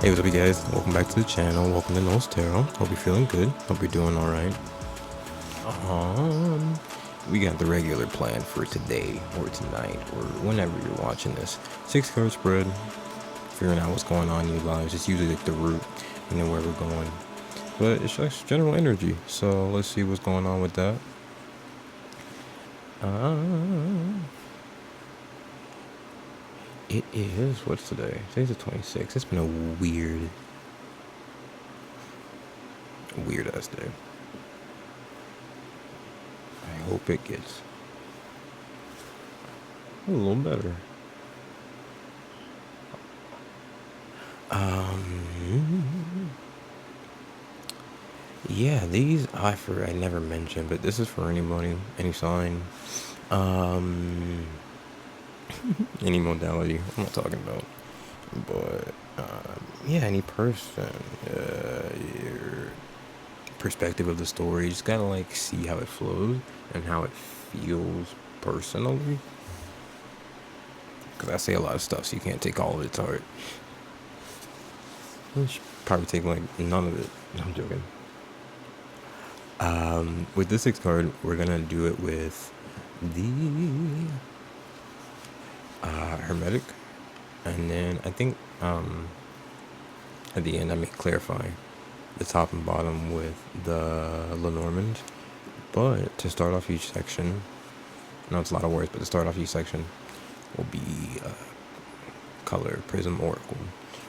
Hey, what's up, you guys? Welcome back to the channel. Welcome to Noel's Tarot. Hope you're feeling good. Hope you're doing all right. We got the regular plan for today or tonight or whenever you're watching this. 6-card spread. Figuring out what's going on in your lives. It's usually like the root and then where we're going. But it's just general energy. So let's see what's going on with that. It is, what's today? Today's the 26th. It's been a weird ass day. I hope it gets a little better. Yeah, these I never mentioned, but this is for anybody, any sign, any modality. I'm not talking about, but yeah, any person, your perspective of the story. You just gotta like see how it flows and how it feels personally. Because I say a lot of stuff, so you can't take all of it to heart. You should probably take like none of it. No, I'm joking. With this 6 card, we're gonna do it with the Hermetic, and then I think at the end I may clarify the top and bottom with the Lenormand. But to start off each section, I know it's a lot of words, but to start off each section will be color prism oracle.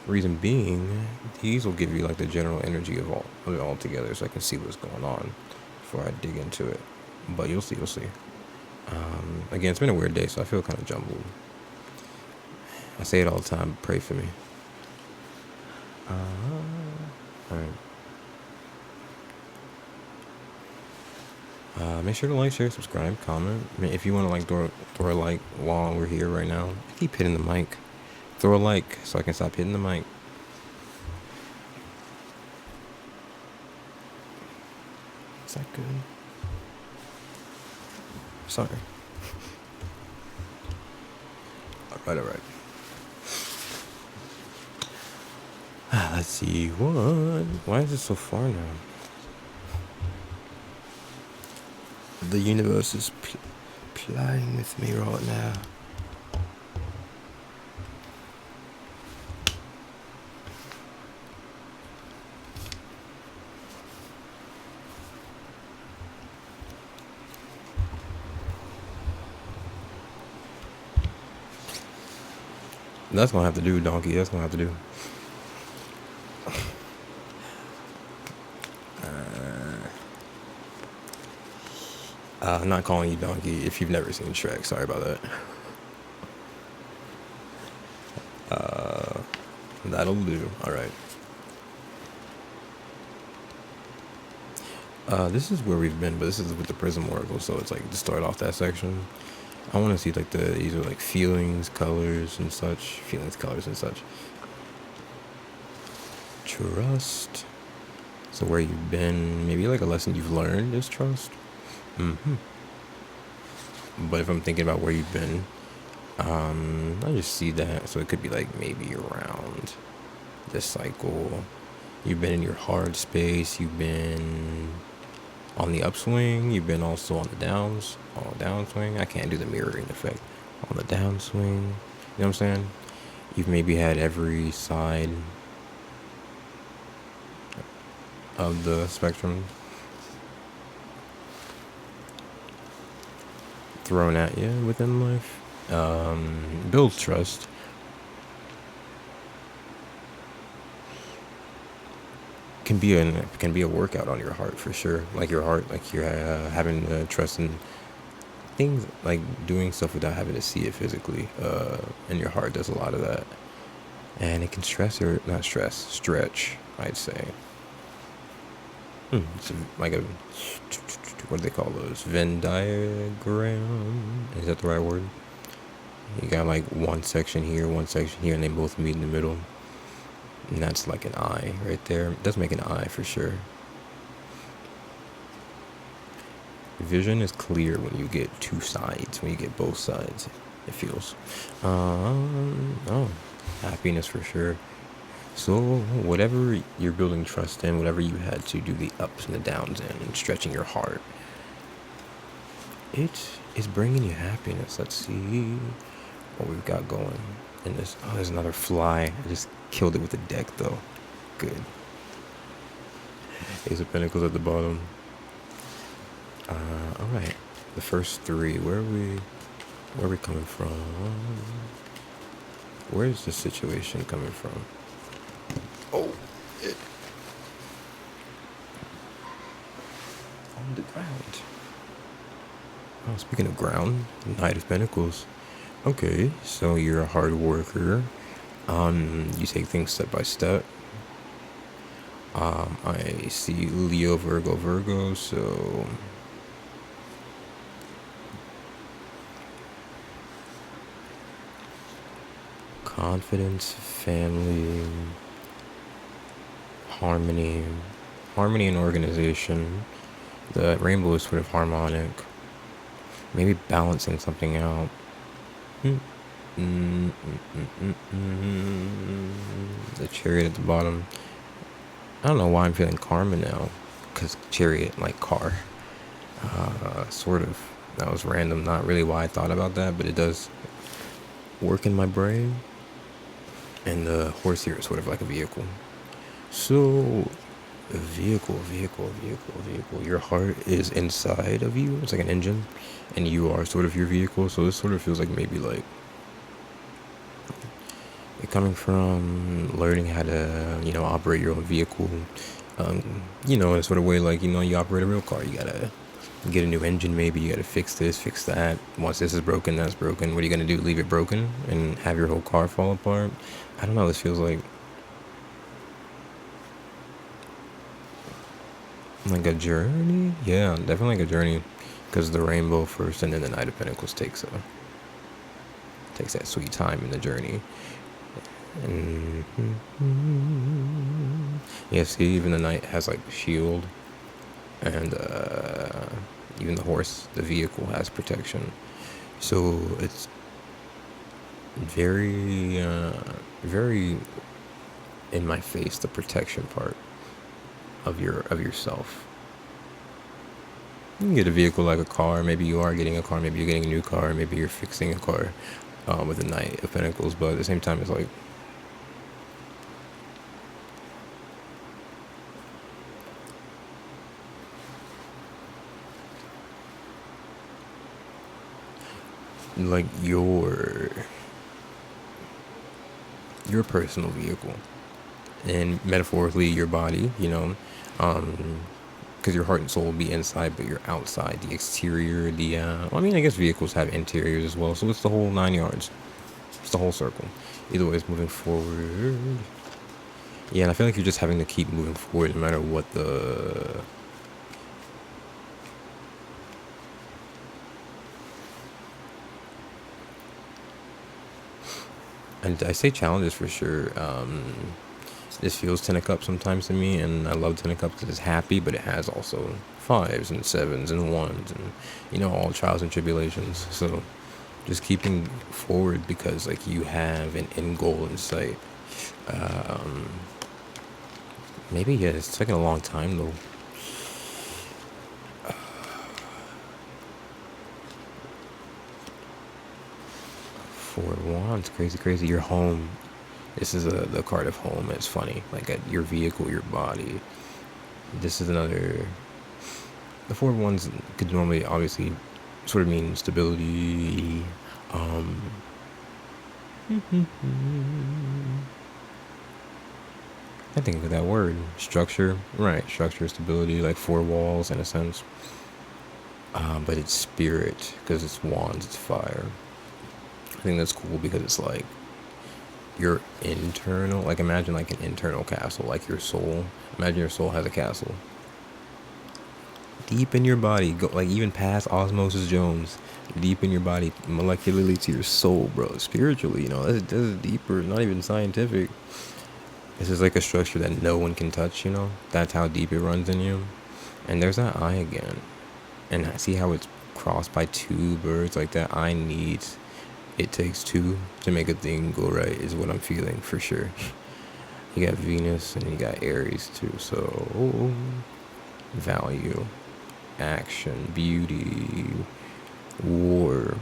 Reason being, these will give you like the general energy of it all together, so I can see what's going on before I dig into it. But you'll see. Again, it's been a weird day, so I feel kind of jumbled. I say it all the time. Pray for me. All right. Make sure to like, share, subscribe, comment. I mean, if you want to like throw a like while we're here right now. I keep hitting the mic. Throw a like so I can stop hitting the mic. Is that good? Sorry. All right. Let's see. Why is it so far now? The universe is playing with me right now. That's gonna have to do, donkey. That's gonna have to do. I'm not calling you donkey if you've never seen Shrek. Sorry about that. That'll do. All right. This is where we've been, but this is with the Prism Oracle, so it's like to start off that section. I want to see like these are like feelings, colors, and such. Trust. So where you've been, maybe like a lesson you've learned is trust. But if I'm thinking about where you've been, I just see that. So it could be like maybe around this cycle. You've been in your hard space. You've been on the upswing. You've been also on the downswing. I can't do the mirroring effect. On the downswing. You know what I'm saying? You've maybe had every side of the spectrum thrown at you within life. Build trust. Can be a workout on your heart for sure. Like your heart, like you're having trust in things, like doing stuff without having to see it physically. And your heart does a lot of that, and it can stretch, I'd say. It's like a, what do they call those? Venn diagram? Is that the right word? You got like one section here, and they both meet in the middle. And that's like an eye right there. It does make an eye for sure. Vision is clear when you get two sides, when you get both sides, it feels. Happiness for sure. So whatever you're building trust in, whatever you had to do the ups and the downs in, and stretching your heart, it is bringing you happiness. Let's see what we've got going in this. Oh, there's another fly. I just killed it with the deck though. Good. Ace of Pentacles at the bottom. All right. The first three. Where are we coming from? Where is this situation coming from? Oh, it on the ground. Oh, speaking of ground, Knight of Pentacles. Okay, so you're a hard worker. You take things step by step. I see Leo, Virgo, so confidence, family, harmony and organization. The rainbow is sort of harmonic. Maybe balancing something out. The Chariot at the bottom. I don't know why I'm feeling karma now, because Chariot, like car. Sort of. That was random. Not really why I thought about that, but it does work in my brain. And the horse here is sort of like a vehicle. So, vehicle. Your heart is inside of you. It's like an engine, and you are sort of your vehicle. So this sort of feels like maybe like you're coming from learning how to, operate your own vehicle. In a sort of way like, you operate a real car. You gotta get a new engine, maybe. You gotta fix this, fix that. Once this is broken, that's broken. What are you gonna do? Leave it broken and have your whole car fall apart? I don't know. This feels like a journey. Yeah, definitely like a journey, because the rainbow first, and then the Knight of Pentacles takes that sweet time in the journey. And yeah, see, even the knight has like a shield, and even the horse, the vehicle, has protection. So it's very very in my face, the protection part of yourself. You can get a vehicle like a car. Maybe you are getting a car. Maybe you're getting a new car. Maybe you're fixing a car with the Knight of Pentacles. But at the same time, it's like your personal vehicle, and metaphorically your body, because your heart and soul will be inside, but you're outside, the exterior, I guess vehicles have interiors as well, so it's the whole 9 yards. It's the whole circle. Either way, it's moving forward. Yeah, and I feel like you're just having to keep moving forward no matter what the... And I say challenges for sure. This feels 10 of Cups sometimes to me, and I love 10 of Cups because it's happy, but it has also 5s and 7s and 1s and, all trials and tribulations. So just keeping forward because, like, you have an end goal in sight. Maybe, yeah, it's taking a long time, though. Four of Wands, crazy. Your home. This is the card of home. It's funny, like your vehicle, your body. This is another. The Four of Wands could normally, obviously, sort of mean stability. I think of that word, structure. Right, structure, stability, like four walls in a sense. But it's spirit because it's wands, it's fire. I think that's cool because it's like your internal, like imagine like an internal castle, like your soul. Imagine your soul has a castle deep in your body, go like even past Osmosis Jones, deep in your body, molecularly to your soul, bro. Spiritually, this is deeper, not even scientific. This is like a structure that no one can touch, That's how deep it runs in you. And there's that eye again. And I see how it's crossed by two birds, like that eye needs... It takes two to make a thing go right, is what I'm feeling for sure. You got Venus and you got Aries too. So value, action, beauty, war.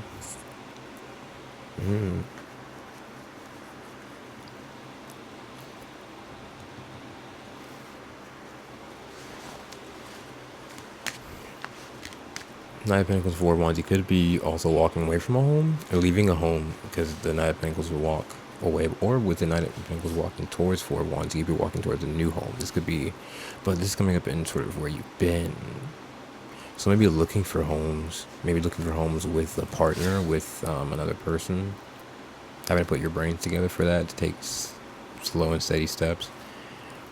Knight of Pentacles, Four of Wands. You could be also walking away from a home or leaving a home, because the Knight of Pentacles will walk away, or with the Knight of Pentacles walking towards Four of Wands, you could be walking towards a new home. This could be, but this is coming up in sort of where you've been. So maybe looking for homes, maybe looking for homes with a partner, with another person. Having to put your brains together for that, to take slow and steady steps.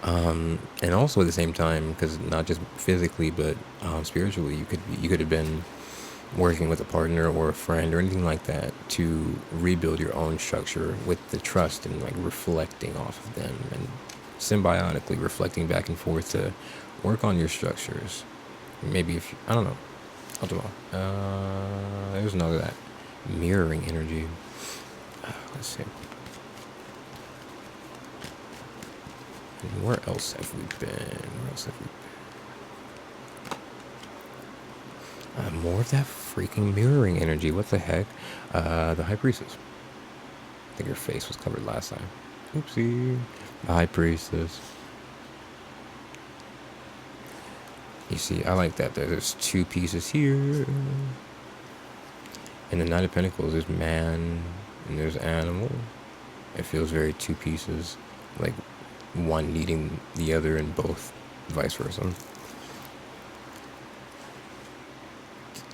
And also at the same time, because not just physically but spiritually, you could have been working with a partner or a friend or anything like that to rebuild your own structure with the trust, and like reflecting off of them and symbiotically reflecting back and forth to work on your structures. Maybe if I don't know, I'll do there's another that mirroring energy. Let's see. Where else have we been? More of that freaking mirroring energy. What the heck? The High Priestess. I think her face was covered last time. Oopsie. The High Priestess. You see, I like that. There's two pieces here. In the Knight of Pentacles, there's man and there's animal. It feels very two pieces. Like one needing the other and both vice versa.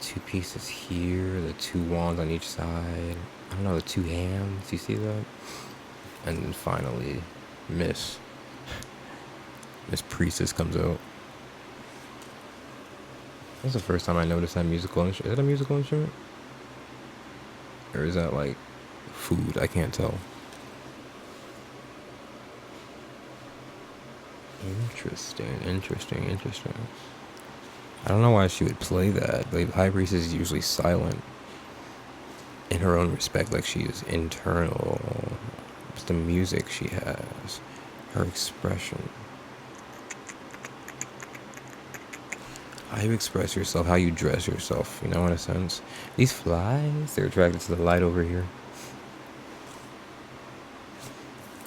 Two pieces here, the two wands on each side. I don't know, the two hands, you see that? And then finally, Miss Priestess comes out. That's the first time I noticed that musical instrument. Is that a musical instrument? Or is that like food? I can't tell. Interesting. I don't know why she would play that. The High Priestess is usually silent in her own respect, like she is internal. It's the music she has, her expression. How you express yourself, how you dress yourself, you know, in a sense. These flies, they're attracted to the light over here.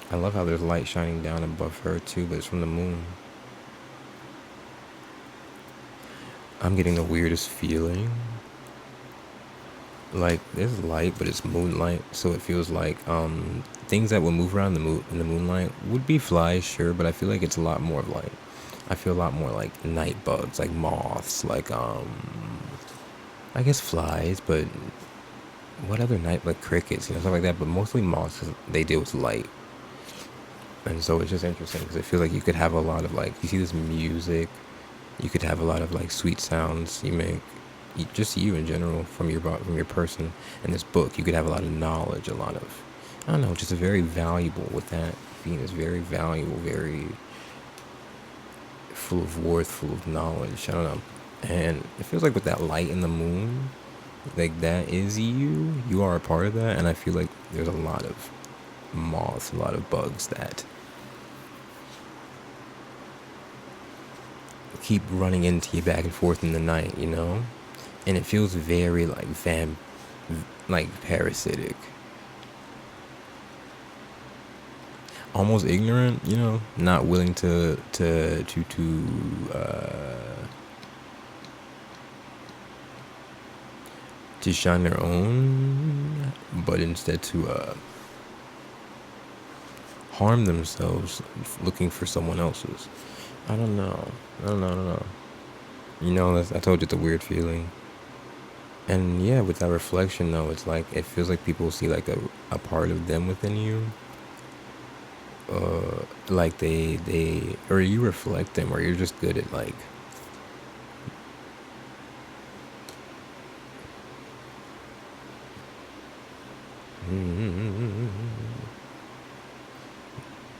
I love how there's light shining down above her too, but it's from the moon. I'm getting the weirdest feeling. Like, there's light, but it's moonlight, so it feels like things that would move around in the moonlight would be flies, sure, but I feel like it's a lot more of like, I feel a lot more like night bugs, like moths, like I guess flies, but what other night, like crickets, you know, stuff like that, but mostly moths, 'cause they deal with light. And so it's just interesting because I feel like you could have a lot of like, you see this music, you could have a lot of like sweet sounds you make, just you in general, from your person. And this book, you could have a lot of knowledge, a lot of, I don't know, just a very valuable with that Venus, very valuable, very full of worth, full of knowledge. I don't know. And it feels like with that light in the moon, like that is you. You are a part of that. And I feel like there's a lot of moths, a lot of bugs that keep running into you back and forth in the night, you know? And it feels very like parasitic. Almost ignorant, you know, not willing to shine their own, but instead to harm themselves looking for someone else's. I don't know. You know, I told you it's a weird feeling. And yeah, with that reflection though, it's like, it feels like people see like a part of them within you. Like they, or you reflect them, or you're just good at like,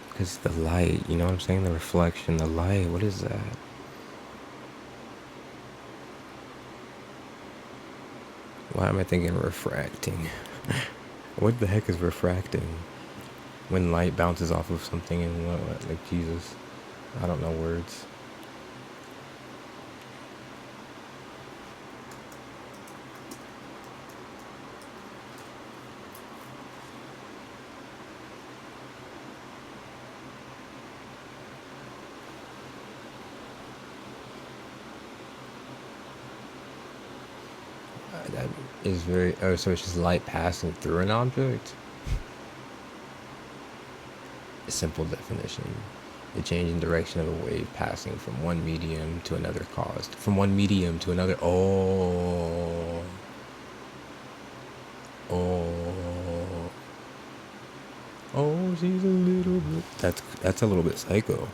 because the light, you know what I'm saying? The reflection, the light, what is that? Why am I thinking refracting? What the heck is refracting? when light bounces off of something and like Jesus, I don't know words. That is very, oh, so it's just light passing through an object? A simple definition. The change in direction of a wave passing from one medium to another caused. From one medium to another. Oh. Oh. Oh, she's a little bit. That's a little bit psycho.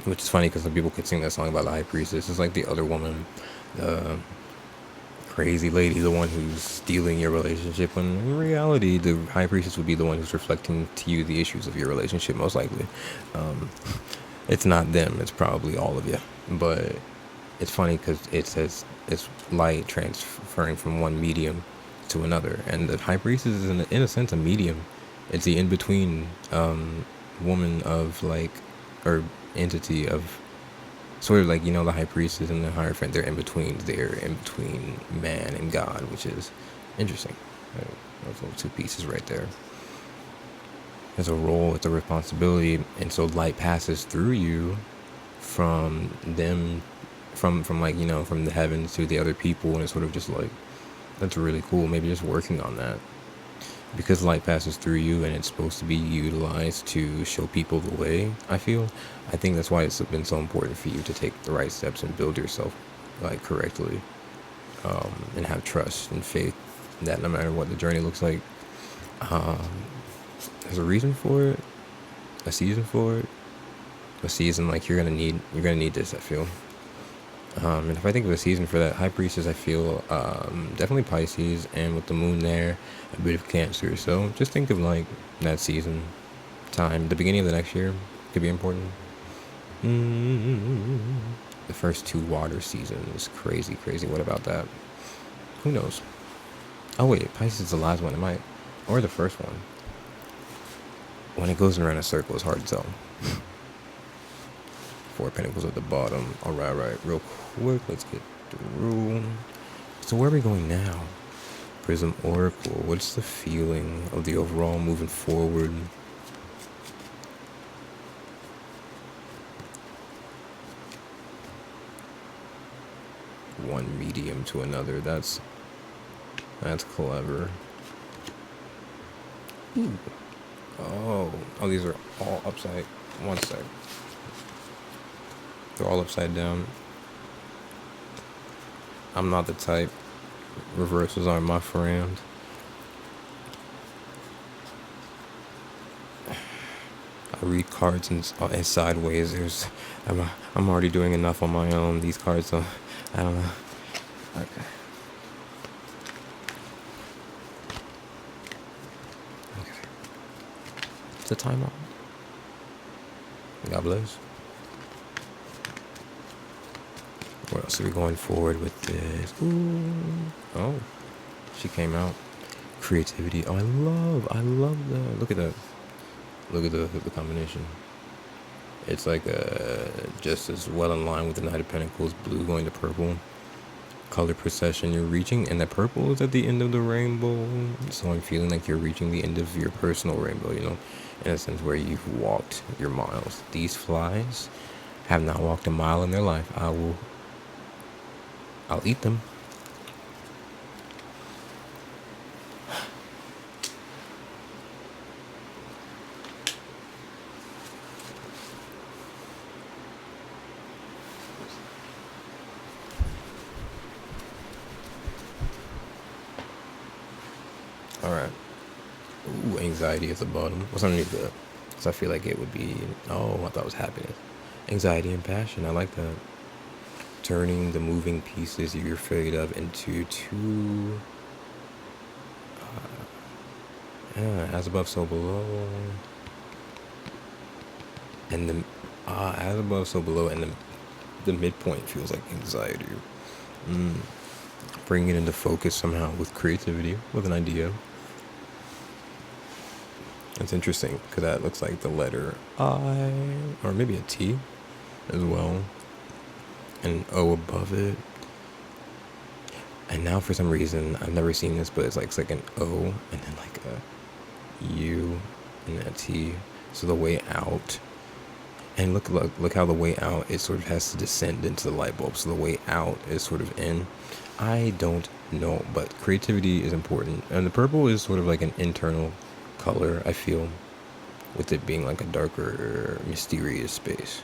Which is funny because some people could sing that song about the high priestess. It's like the other woman, the crazy lady, the one who's stealing your relationship, when in reality the high priestess would be the one who's reflecting to you the issues of your relationship, most likely. It's not them, it's probably all of you. But it's funny because it says it's light transferring from one medium to another, and the high priestess is in a sense a medium. It's the in-between woman of like, or entity of, sort of like, you know, the high priestess and the hierophant, they're in between. They're in between man and God, which is interesting. Right? Those little two pieces right there. It's a role, it's a responsibility, and so light passes through you from them, from like, you know, from the heavens to the other people, and it's sort of just like, that's really cool. Maybe just working on that. Because light passes through you and it's supposed to be utilized to show people the way, I think that's why it's been so important for you to take the right steps and build yourself like correctly, and have trust and faith that no matter what the journey looks like, there's a reason for it, a season for it, a season like you're gonna need this, I feel. And if I think of a season for that, high priestess, I feel definitely Pisces, and with the moon there, a bit of Cancer. So just think of like that season time. The beginning of the next year could be important. The first 2 water seasons, crazy. What about that? Who knows? Oh wait, Pisces is the last one. It might, or the first one. When it goes around a circle, it's hard to tell. 4 Pentacles at the bottom. All right, real quick, let's get through. So where are we going now? Prism Oracle. What's the feeling of the overall moving forward? One medium to another. That's clever. Ooh. Oh, these are all upside. One sec. They're all upside down. I'm not the type. Reversals aren't my friend. I read cards and sideways. I'm already doing enough on my own. These cards, I don't know. Okay. It's a time on. God bless. What else are we going forward with this? Ooh. Oh, she came out. Creativity. Oh, I love that. Look at that. Look at the combination. It's like just as well in line with the Knight of Pentacles, blue going to purple. Color procession you're reaching, and that purple is at the end of the rainbow. So I'm feeling like you're reaching the end of your personal rainbow, you know, in a sense where you've walked your miles. These flies have not walked a mile in their life. I'll eat them. All right. Ooh, anxiety at the bottom. What's underneath that? So I feel like it would be, oh, I thought it was happiness. Anxiety and passion. I like that. Turning the moving pieces you're afraid of into two, as above, so below. And the, as above, so below, and the midpoint feels like anxiety. Bringing it into focus somehow with creativity, with an idea. It's interesting because that looks like the letter I, or maybe a T as well, and an O above it. And now for some reason, I've never seen this, but it's like an O and then like a U and a T. So the way out, and look how the way out, it sort of has to descend into the light bulb. So the way out is sort of in. I don't know, but creativity is important. And the purple is sort of like an internal color, I feel, with it being like a darker, mysterious space.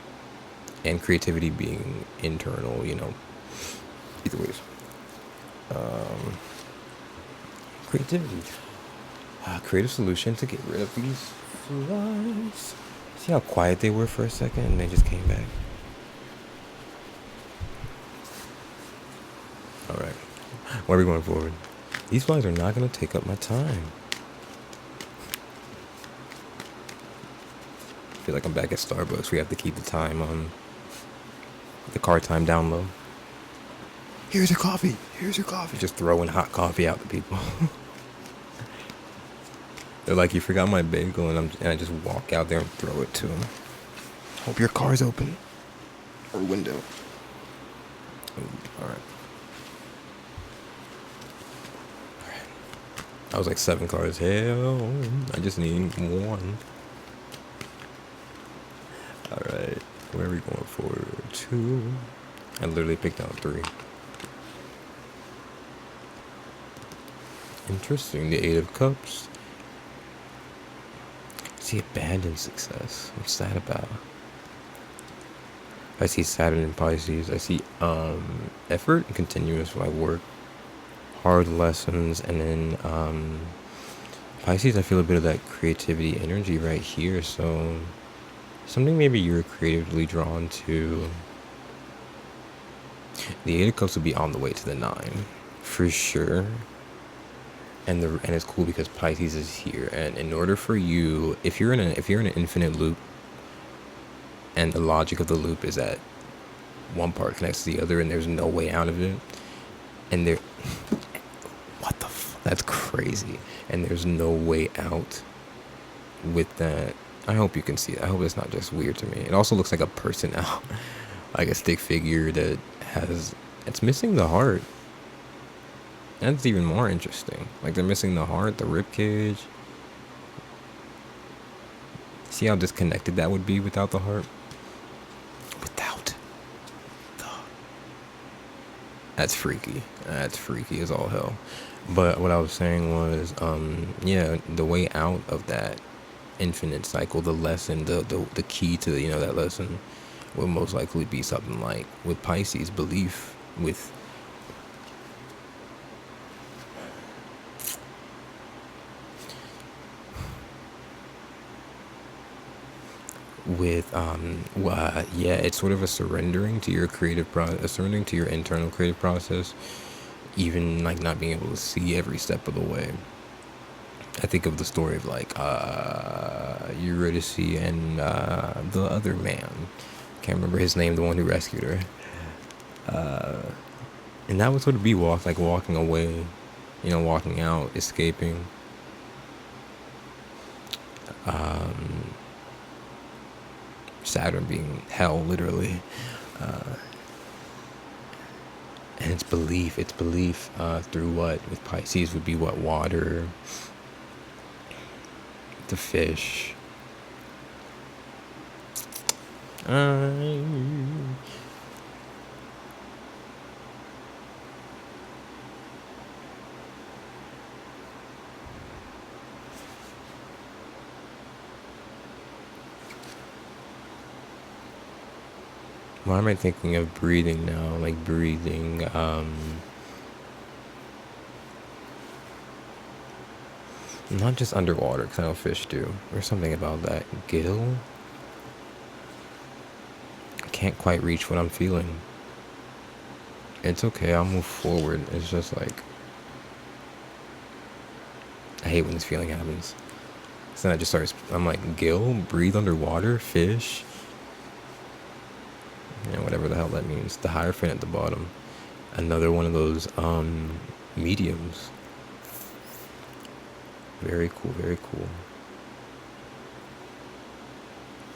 And creativity being internal, you know, either ways. Creativity. Creative solution to get rid of these flies. See how quiet they were for a second and they just came back? Alright. Where are we going forward? These flies are not going to take up my time. I feel like I'm back at Starbucks. We have to keep the time on the car time down low. Here's your coffee. Here's your coffee. Just throwing hot coffee out to people. They're like, you forgot my bagel, and I just walk out there and throw it to them. Hope your car's open. Or window. Alright. I was like 7 cars. Hell, I just need 1. Alright. Where are we going for? 2. I literally picked out 3. Interesting. The 8 of Cups. See, abandoned success. What's that about? I see Saturn in Pisces. I see effort and continuous like work, hard lessons, and then Pisces. I feel a bit of that creativity energy right here. So something maybe you're creatively drawn to. The 8 of Cups would be on the way to the 9, for sure. And it's cool because Pisces is here, and in order for you, if you're in an infinite loop, and the logic of the loop is that one part connects to the other, and there's no way out of it, and what the that's crazy, and there's no way out with that. I hope you can see it. I hope it's not just weird to me. It also looks like a person now, like a stick figure that it's missing the heart. That's even more interesting. Like, they're missing the heart, the rib cage. See how disconnected that would be without the heart? Without the... That's freaky. That's freaky as all hell. But what I was saying was, yeah, the way out of that infinite cycle, the lesson, the key to, you know, that lesson will most likely be something like, with Pisces, belief, with... yeah, it's sort of a surrendering to your creative process, surrendering to your internal creative process, even like not being able to see every step of the way. I think of the story of like Eurydice and the other man, can't remember his name, the one who rescued her, and that would sort of be walking away, you know, walking out, escaping. Saturn being hell, literally, and it's belief through what with Pisces would be what, water, the fish. Why am I thinking of breathing now? Like breathing, not just underwater, because I know fish do. There's something about that. Gill? I can't quite reach what I'm feeling. It's okay, I'll move forward. It's just like, I hate when this feeling happens. So then I just start, I'm like, gill? Breathe underwater? Fish? Yeah, whatever the hell that means. The Hierophant at the bottom. Another one of those mediums. Very cool, very cool.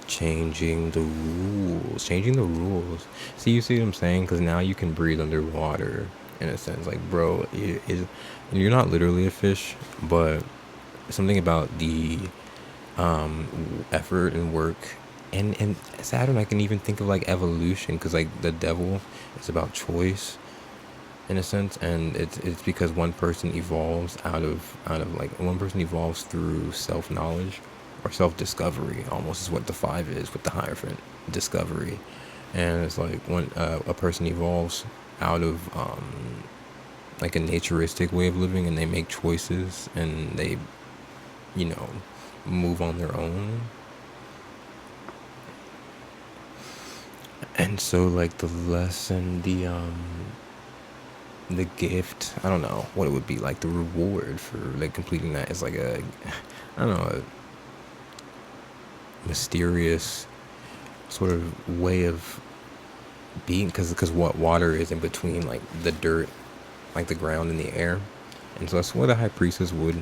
changing the rules. Changing the rules. See, you see what I'm saying? Because now you can breathe underwater, in a sense. Like, bro, you're not literally a fish, but something about the effort and work. And Saturn, I can even think of like evolution, because like the devil is about choice, in a sense, and it's because one person evolves out of like, one person evolves through self knowledge or self discovery, almost, is what the 5 is with the Hierophant, discovery. And it's like when a person evolves out of like a naturistic way of living, and they make choices, and they, you know, move on their own. And so like the lesson, the gift, I don't know what it would be, like the reward for like completing that is like a, I don't know, a mysterious sort of way of being, because what water is in between like the dirt, like the ground and the air, and so that's where the high priestess would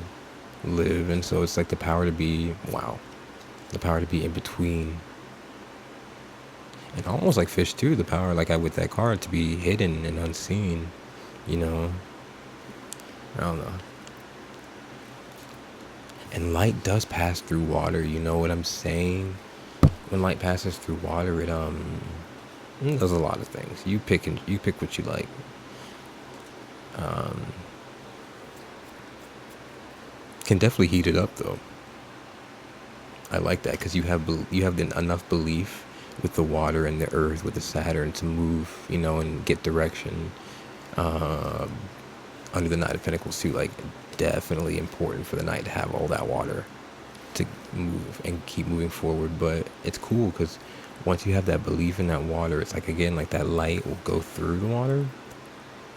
live. And so it's like the power to be, wow, the power to be in between, and almost like fish too, the power, like I with that card, to be hidden and unseen, you know. I don't know. And light does pass through water, you know what I'm saying? When light passes through water, it does a lot of things. You pick what you like. Can definitely heat it up though. I like that, because you have enough belief with the water and the earth, with the Saturn, to move, you know, and get direction. Under the Knight of Pentacles too, like definitely important for the Knight to have all that water to move and keep moving forward. But it's cool because once you have that belief in that water, it's like, again, like that light will go through the water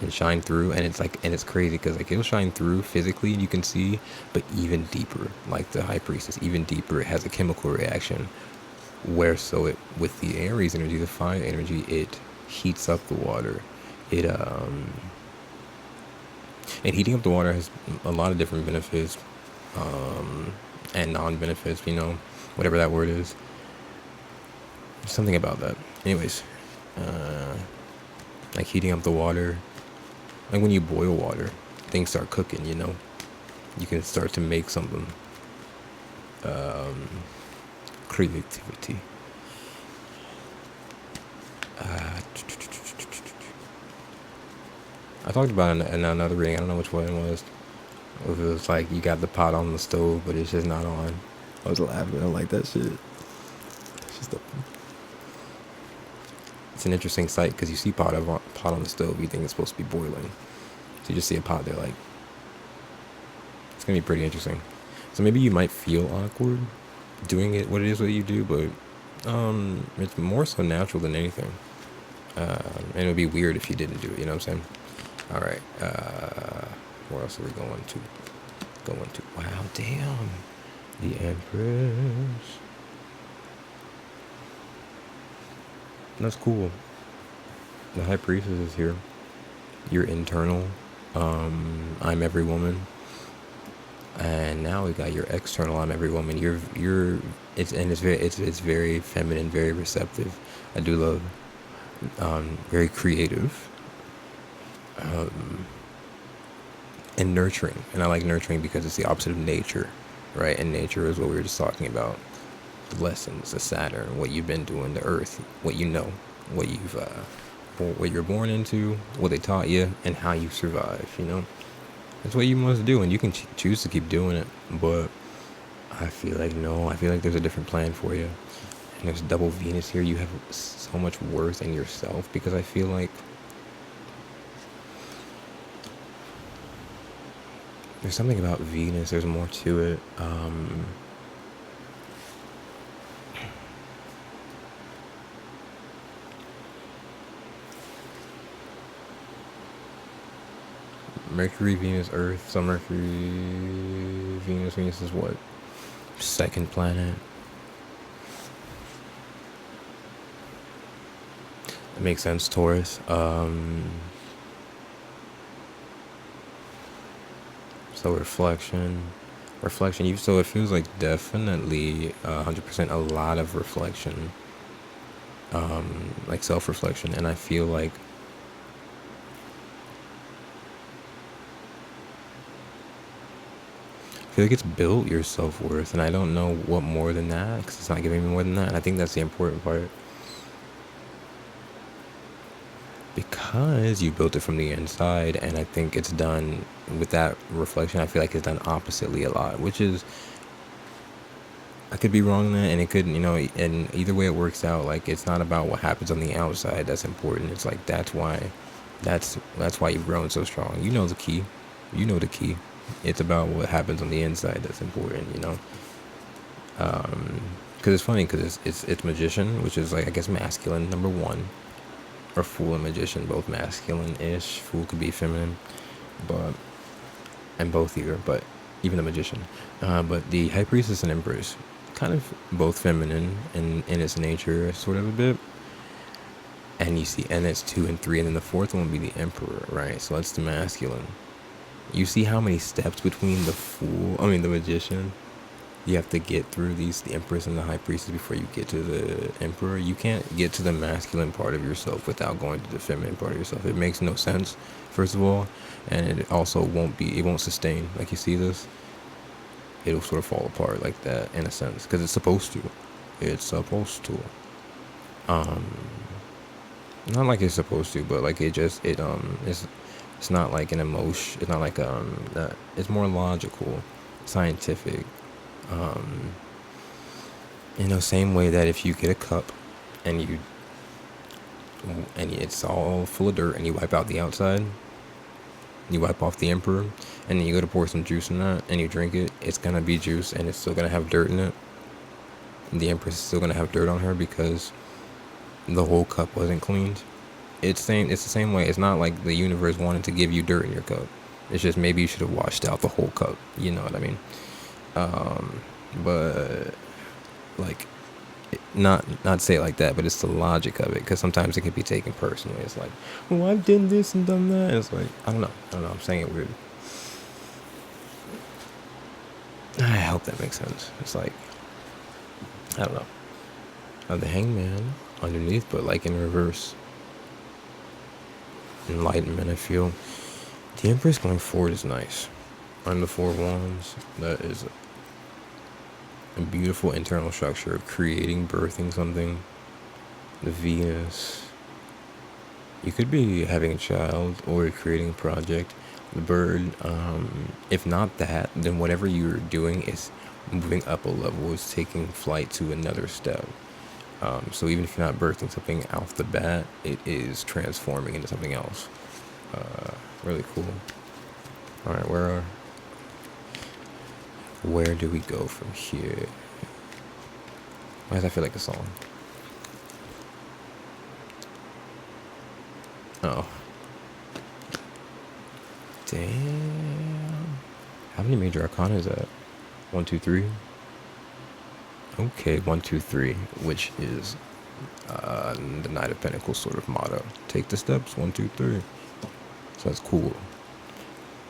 and shine through, and it's like, and it's crazy because like it'll shine through physically and you can see, but even deeper, like the High Priestess, even deeper, it has a chemical reaction where, so it, with the Aries energy, the fire energy, it heats up the water. It and heating up the water has a lot of different benefits, and non-benefits, you know, whatever that word is. Something about that. Anyways, like heating up the water, like when you boil water, things start cooking, you know. You can start to make something. Creativity. I talked about it in another reading. I don't know which one it was. If it was like you got the pot on the stove, but it's just not on. I was laughing. I like that shit. It's just it's an interesting sight because you see pot on the stove, you think it's supposed to be boiling. So you just see a pot there, like, it's gonna be pretty interesting. So maybe you might feel awkward doing it, what it is that you do, but it's more so natural than anything. And it would be weird if you didn't do it, you know what I'm saying? All right. Where else are we going to? Wow, damn. The Empress. That's cool. The High Priestess is here. Your internal. I'm every woman. And now we got your external. I'm every woman. It's very feminine, very receptive. I do love. Very creative. And nurturing. And I like nurturing because it's the opposite of nature, right? And nature is what we were just talking about. The lessons, the Saturn, what you've been doing, the Earth, what you know, what you're born into, what they taught you, and how you survive, you know? That's what you must do, and you can choose to keep doing it, but I feel like there's a different plan for you. And there's double Venus here. You have so much worth in yourself, because I feel like there's something about Venus, there's more to it. Mercury, Venus, Earth. So Mercury, Venus is what? Second planet. It makes sense, Taurus. So reflection, reflection. So it feels like definitely 100% a lot of reflection, like self-reflection. And I feel like it's built your self-worth, and I don't know what more than that, because it's not giving me more than that. And I think that's the important part, because you built it from the inside. And I think it's done with that reflection. I feel like it's done oppositely a lot, which is, I could be wrong in that, and it could, and either way it works out. Like, it's not about what happens on the outside that's important. It's like, that's why you've grown so strong. You know the key. It's about what happens on the inside that's important. Because it's funny, because it's magician, which is like, I guess, masculine, number one, or fool and magician, both masculine-ish. Fool could be feminine, and both either, but even the magician. But the high priestess and empress, kind of both feminine in its nature, sort of a bit. And you see, and it's 2 and 3, and then the fourth one would be the emperor, right? So that's the masculine. You see how many steps between the magician, you have to get through the empress and the high priestess before you get to the emperor. You can't get to the masculine part of yourself without going to the feminine part of yourself. It makes no sense, first of all, and it also won't sustain. Like, you see this, it'll sort of fall apart like that, in a sense, because it's supposed to. Not like it's supposed to, but like it's not like an emotion. It's not like it's more logical, scientific. Same way that if you get a cup and it's all full of dirt, and you wipe out the outside, you wipe off the emperor, and then you go to pour some juice in that and you drink it, it's gonna be juice, and it's still gonna have dirt in it. The empress is still gonna have dirt on her, because the whole cup wasn't cleaned. It's the same way. It's not like the universe wanted to give you dirt in your cup. It's just, maybe you should have washed out the whole cup. You know what I mean? But like, not say it like that, but it's the logic of it, because sometimes it can be taken personally. It's like, well, I've done this and done that. And it's like, I don't know. I'm saying it weird. I hope that makes sense. It's like, I don't know. The hangman underneath, but like in reverse. Enlightenment, I feel. The empress going forward is nice. On the 4 wands, that is a beautiful internal structure of creating, birthing something. The Venus, you could be having a child or creating a project. The bird, if not that, then whatever you're doing is moving up a level, is taking flight to another step. So even if you're not birthing something off the bat, it is transforming into something else. Really cool. All right, where do we go from here? Why does that feel like a song? Oh. Damn. How many major arcana is that? 1, 2, 3? Okay, 1, 2, 3, which is the Knight of Pentacles sort of motto. Take the steps, 1, 2, 3. So that's cool.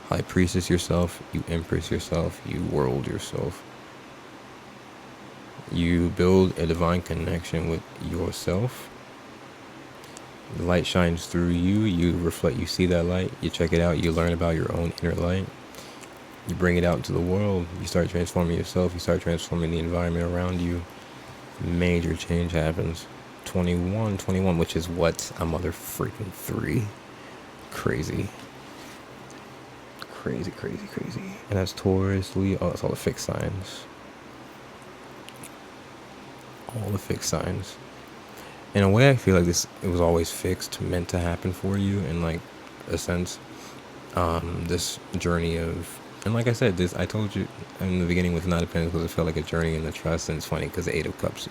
High priestess yourself, you empress yourself, you world yourself. You build a divine connection with yourself. The light shines through you, you reflect, you see that light, you check it out, you learn about your own inner light. You bring it out into the world, you start transforming yourself, you start transforming the environment around you. Major change happens. 21, which is what? A mother freaking 3. Crazy. And that's Taurus, Leo. Oh, that's all the fixed signs. In a way, I feel like it was always fixed, meant to happen for you, in like a sense. This journey of, and like I said, I told you in the beginning with Knight of Pentacles, it felt like a journey in the trust. And it's funny because the 8 of Cups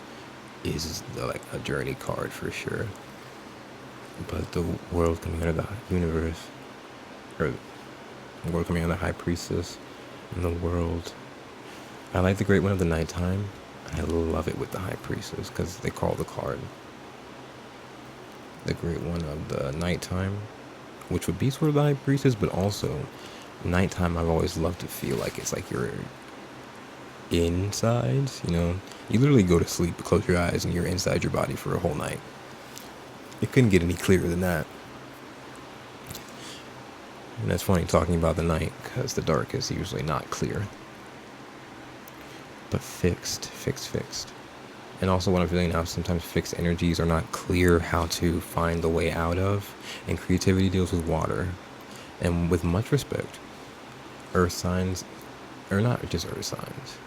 is like a journey card for sure. But the world coming out of the universe, or the world coming out of the high priestess, and the world. I like the Great One of the Nighttime. I love it with the high priestess because they call the card the Great One of the Nighttime, which would be sort of the high priestess, but also nighttime. I've always loved to feel like it's like you're insides, you know. You literally go to sleep, close your eyes, and you're inside your body for a whole night. It couldn't get any clearer than that. And that's funny talking about the night, because the dark is usually not clear. But fixed. And also what I'm feeling now, sometimes fixed energies are not clear how to find the way out of. And creativity deals with water. And with much respect, earth signs, or not just earth signs,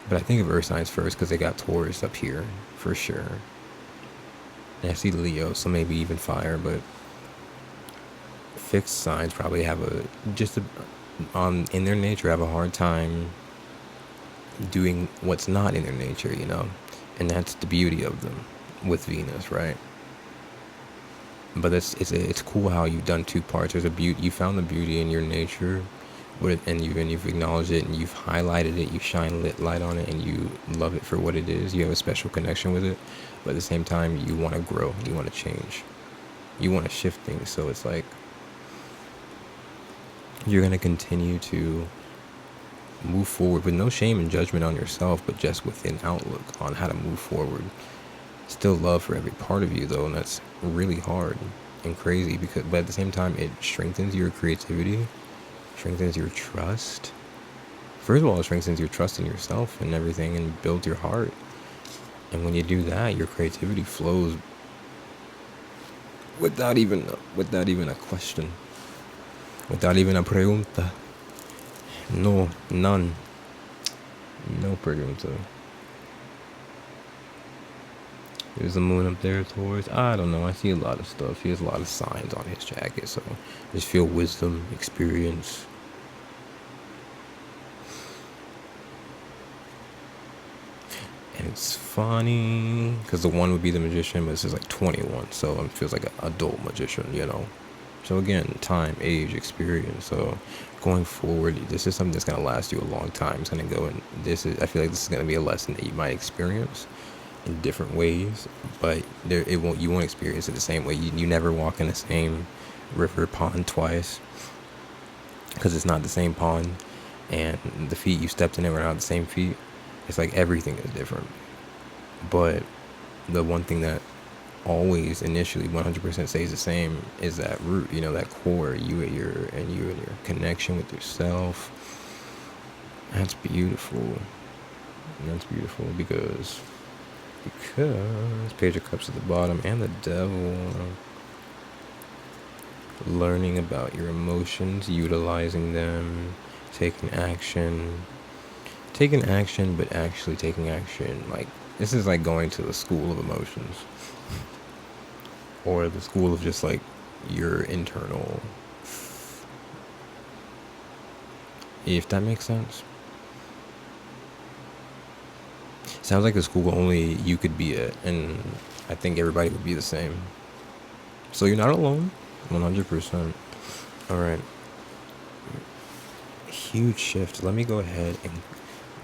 but I think of earth signs first because they got Taurus up here, for sure. And I see Leo, so maybe even fire, but fixed signs probably have in their nature, have a hard time doing what's not in their nature, you know? And that's the beauty of them with Venus, right? But it's cool how you've done two parts. There's a beauty, you found the beauty in your nature, and you've acknowledged it, and you've highlighted it, you shine light on it, and you love it for what it is. You have a special connection with it, but at the same time, you want to grow, you want to change, you want to shift things. So it's like you're going to continue to move forward with no shame and judgment on yourself, but just with an outlook on how to move forward. Still love for every part of you, though, and that's really hard and crazy, but at the same time, it strengthens your creativity, strengthens your trust. First of all, it strengthens your trust in yourself and everything, and builds your heart. And when you do that, your creativity flows without even a question, without even a pregunta. No, none. No pregunta. There's the moon up there, Taurus. I don't know. I see a lot of stuff. He has a lot of signs on his jacket, so I just feel wisdom, experience. And it's funny because the one would be the magician, but this is like 21, so it feels like an adult magician, you know. So again, time, age, experience. So going forward, this is something that's gonna last you a long time. It's gonna go, and I feel like this is gonna be a lesson that you might experience in different ways, but you won't experience it the same way. You never walk in the same river pond twice, because it's not the same pond, and the feet you stepped in it were not the same feet. It's like everything is different. But the one thing that always initially 100% stays the same is that root, you know, that core, you and your connection with yourself. That's beautiful. Because Page of Cups at the bottom and the Devil. Learning about your emotions, utilizing them, taking action, but actually taking action. Like, this is like going to the school of emotions, or the school of just like your internal, if that makes sense. Sounds like a school only you could be at, and I think everybody would be the same. So you're not alone, 100%. All right. Huge shift. Let me go ahead and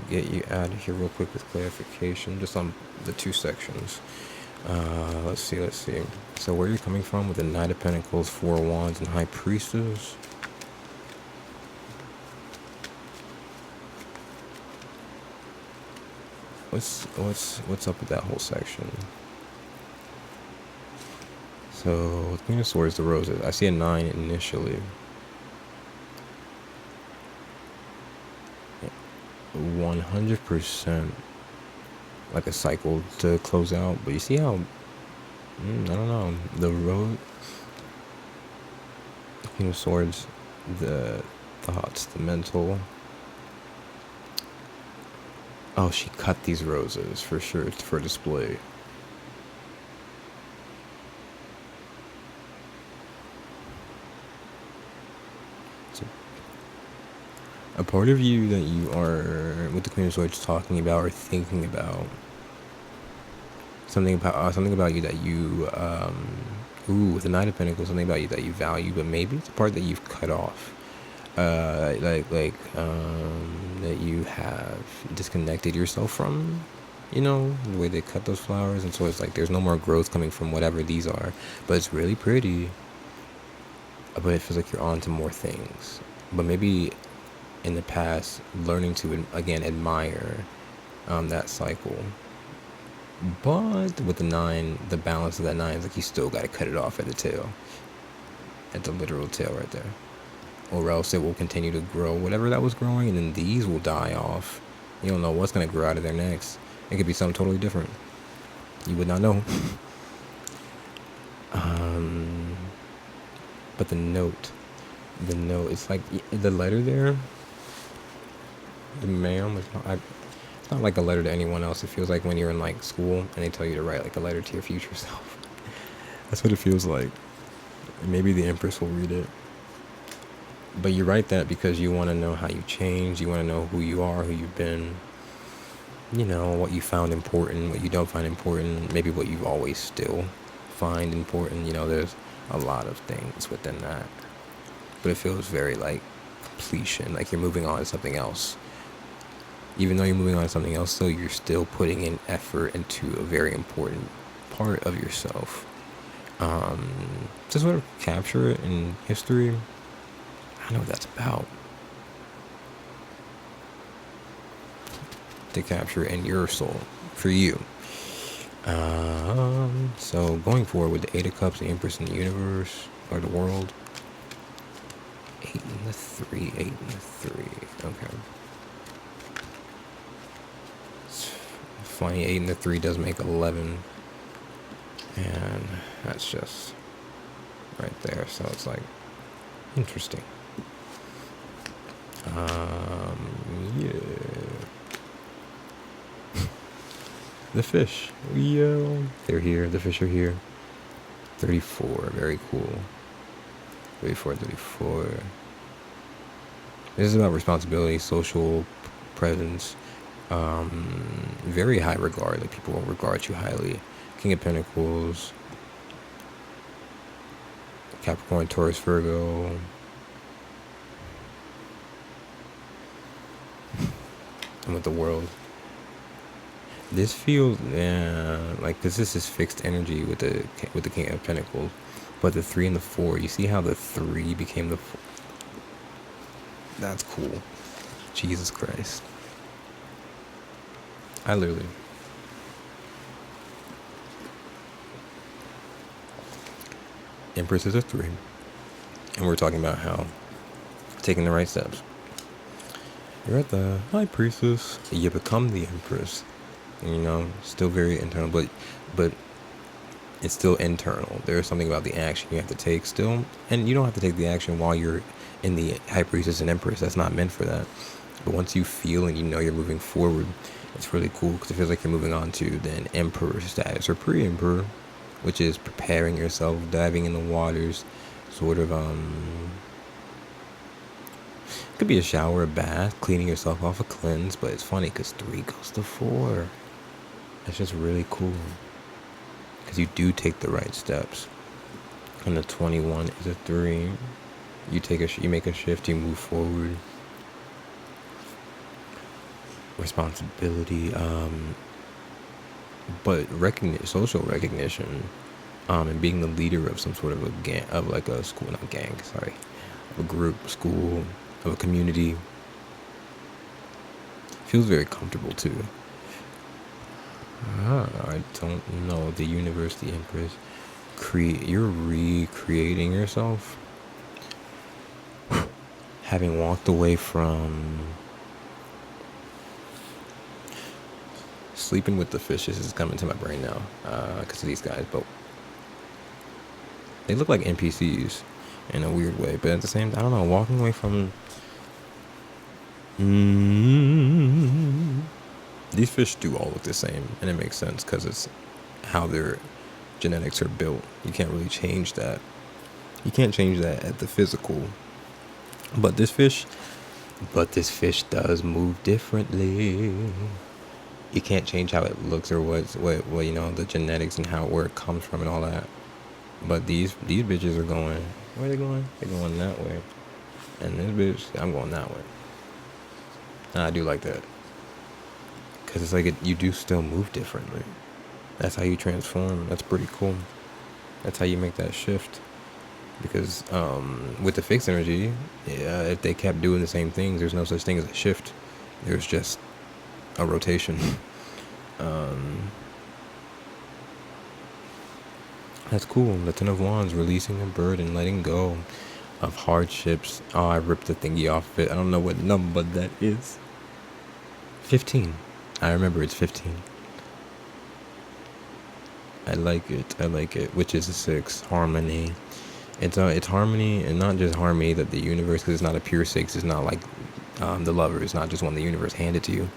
get you out of here real quick with clarification, just on the two sections. Let's see. So where you're coming from with the Knight of Pentacles, Four of Wands, and High Priestess. What's up with that whole section? So Queen of Swords, the Roses. I see a 9 initially. 100% like a cycle to close out, but you see how I don't know, the road, Queen of Swords, the thoughts, the mental. Oh, she cut these roses for sure for display. A part of you that you are, with the Queen of Swords, talking about or thinking about, something about you that you, with the Knight of Pentacles, something about you that you value, but maybe it's a part that you've cut off, that you have disconnected yourself from, you know, the way they cut those flowers, and so it's like there's no more growth coming from whatever these are, but it's really pretty, but it feels like you're on to more things, but maybe in the past, learning to, again, admire that cycle. But with the 9, the balance of that 9 is like you still got to cut it off at the tail, at the literal tail right there. Or else it will continue to grow whatever that was growing, and then these will die off. You don't know what's going to grow out of there next. It could be something totally different. You would not know. But the note, it's like the letter there, the ma'am, it's not like a letter to anyone else. It feels like when you're in like school and they tell you to write like a letter to your future self. That's what it feels like. Maybe the Empress will read it. But you write that because you want to know how you changed. You want to know who you are, who you've been. You know, what you found important, what you don't find important. Maybe what you always still find important. You know, there's a lot of things within that. But it feels very like completion, like you're moving on to something else. Even though you're moving on to something else, though, you're still putting in effort into a very important part of yourself. To sort of capture it in history, I know what that's about. To capture it in your soul, for you. So going forward with the 8 of Cups, the Empress in the universe, or the world. 8 and the 3, 8 and the 3. Okay. It's funny, 8 and the 3 does make 11. And that's just right there. So it's like, interesting. Yeah. The fish. Yo. They're here. The fish are here. 34. Very cool. 34. This is about responsibility, social presence, very high regard. Like people will regard you highly. King of Pentacles. Capricorn, Taurus, Virgo. And with the world. This feels like, because this is fixed energy with the King of Pentacles, but the 3 and the 4. You see how the 3 became the 4? That's cool. Jesus Christ. I literally. Empress is a 3, and we're talking about how taking the right steps. You're at the High Priestess. You become the Empress. You know, still very internal, but it's still internal. There's something about the action you have to take still, and you don't have to take the action while you're in the High Priestess and Empress. That's not meant for that. But once you feel and you know you're moving forward, it's really cool because it feels like you're moving on to then Emperor status or pre-Emperor, which is preparing yourself, diving in the waters, sort of could be a shower, a bath, cleaning yourself off, a cleanse. But it's funny because 3 goes to 4. It's just really cool because you do take the right steps. And the 21 is a 3. You make a shift, you move forward. Responsibility, but social recognition, and being the leader of some sort of a gang, of like a school, not gang, sorry, of a group, school, of a community. Feels very comfortable too. I don't know. The universe, the Empress, you're recreating yourself. Having walked away from sleeping with the fishes is coming to my brain now, because of these guys, but they look like NPCs in a weird way. But at the same time, I don't know, walking away from these fish do all look the same, and it makes sense because it's how their genetics are built. You can't really change that. You can't change that at the physical. But this fish does move differently. You can't change how it looks or what you know, the genetics and where it comes from and all that. But these bitches are going, where are they going? They're going that way. And this bitch, I'm going that way. And I do like that. Because it's like you do still move differently. That's how you transform. That's pretty cool. That's how you make that shift. because with the fixed energy, yeah, if they kept doing the same things, there's no such thing as a shift. There's just a rotation. That's cool. The Ten of Wands, releasing a burden, letting go of hardships. Oh, I ripped the thingy off of it. I don't know what number that is. 15. I remember it's 15. I like it. I like it. Which is a 6. Harmony. It's harmony, and not just harmony that the universe, because it's not a pure 6. It's not like the lover. It's not just one the universe handed to you.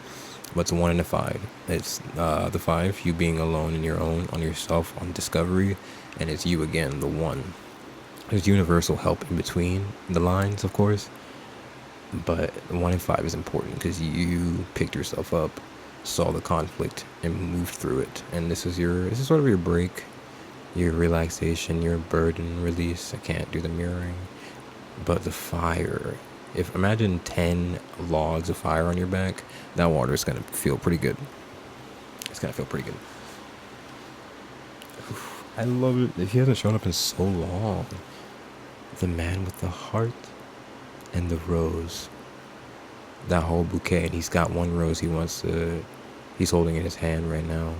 But it's a 1 and a 5. It's the 5, you being alone in your own, on yourself, on discovery, and it's you again, the 1. There's universal help in between the lines, of course, but 1 and 5 is important because you picked yourself up, saw the conflict, and moved through it. And this is sort of your break, your relaxation, your burden release. I can't do the mirroring, but the fire. Imagine 10 logs of fire on your back, that water is gonna feel pretty good. It's gonna feel pretty good. Oof, I love it. He hasn't shown up in so long. The man with the heart and the rose. That whole bouquet, and he's got one rose he's holding in his hand right now.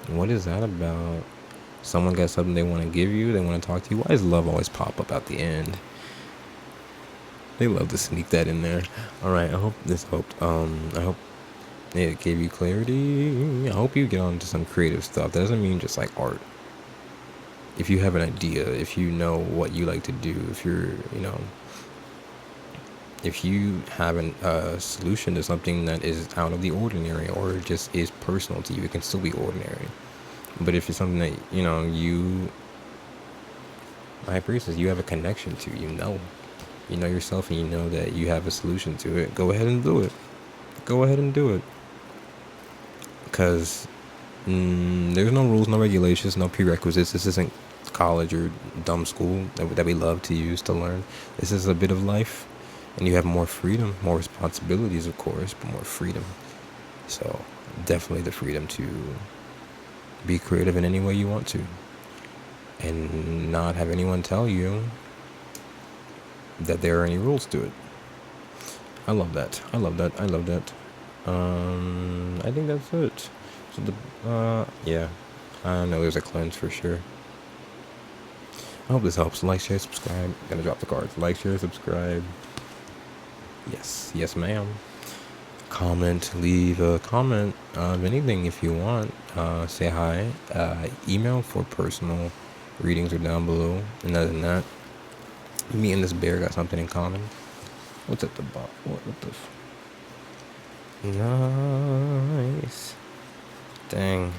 What is that about? Someone got something they want to give you, they want to talk to you. Why does love always pop up at the end? They love to sneak that in there. Alright, I hope this helped. I hope it gave you clarity. I hope you get on to some creative stuff. That doesn't mean just like art. If you have an idea, if you know what you like to do, if you have a solution to something that is out of the ordinary or just is personal to you, it can still be ordinary. But if it's something that, my priestess, you have a connection to, you know yourself, and you know that you have a solution to it, go ahead and do it. Go ahead and do it. Because there's no rules, no regulations, no prerequisites. This isn't college or dumb school that we love to use to learn. This is a bit of life, and you have more freedom, more responsibilities, of course, but more freedom. So definitely the freedom to be creative in any way you want to, and not have anyone tell you that there are any rules to it. I love that. I love that. I love that. I think that's it. So yeah, I know there's a cleanse for sure. I hope this helps. Like, share, subscribe. I'm gonna drop the cards. Like, share, subscribe. Yes, ma'am. Comment, leave a comment of anything if you want. Say hi. Email for personal readings are down below. And other than that, me and this bear got something in common. What's at the bottom? What the nice. Dang.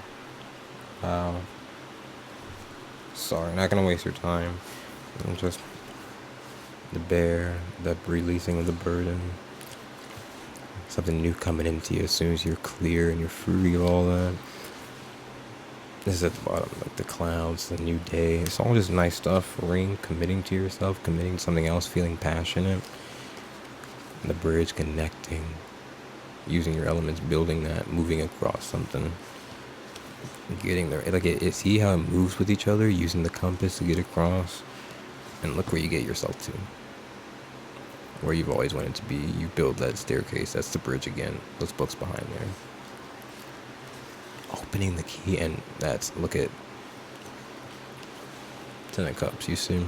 Wow. Sorry, not gonna waste your time. I'm just the bear, the releasing of the burden. Something new coming into you as soon as you're clear and you're free of all that. This is at the bottom, like the clouds, the new day. It's all just nice stuff. Ring, committing to yourself, committing to something else, feeling passionate. The bridge, connecting, using your elements, building that, moving across something, getting there. Like see how it moves with each other, using the compass to get across, and look where you get yourself to. Where you've always wanted to be. You build that staircase. That's the bridge again. Those books behind there. Opening the key, and look at Ten of Cups, you see.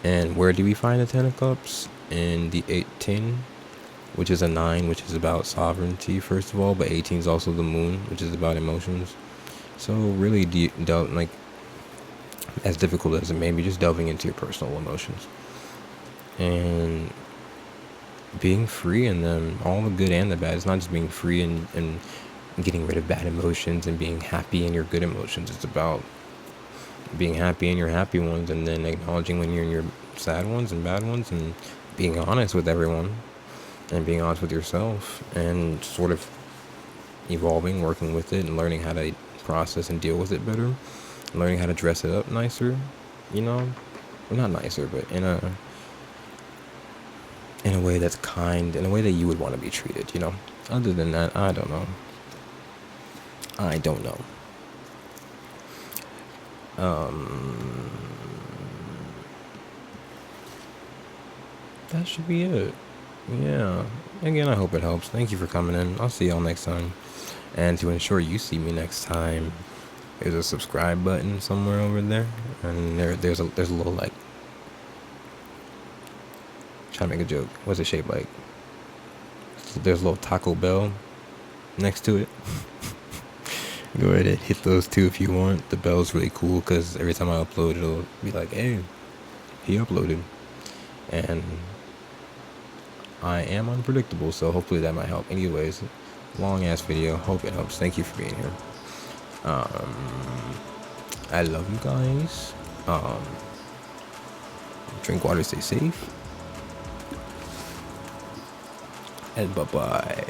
And where do we find the Ten of Cups? In the 18, which is a 9, which is about sovereignty, first of all, but 18 is also the moon, which is about emotions. So really, like, as difficult as it may be, just delving into your personal emotions. And being free in them, all the good and the bad. It's not just being free and getting rid of bad emotions and being happy in your good emotions. It's about being happy in your happy ones, and then acknowledging when you're in your sad ones and bad ones, and being honest with everyone and being honest with yourself, and sort of evolving, working with it, and learning how to process and deal with it better, learning how to dress it up nicer, well, not nicer, but in a way that's kind, in a way that you would want to be treated, Other than that, I don't know. that should be it. Yeah. Again, I hope it helps. Thank you for coming in. I'll see y'all next time. And to ensure you see me next time, there's a subscribe button somewhere over there, and there's a little like, trying to make a joke. What's it shaped like? There's a little Taco Bell next to it. Go ahead and hit those two if you want. The bell's really cool because every time I upload, it'll be like, hey, he uploaded. And I am unpredictable, so hopefully that might help. Anyways, long ass video. Hope it helps. Thank you for being here. I love you guys. Drink water, stay safe. And bye-bye.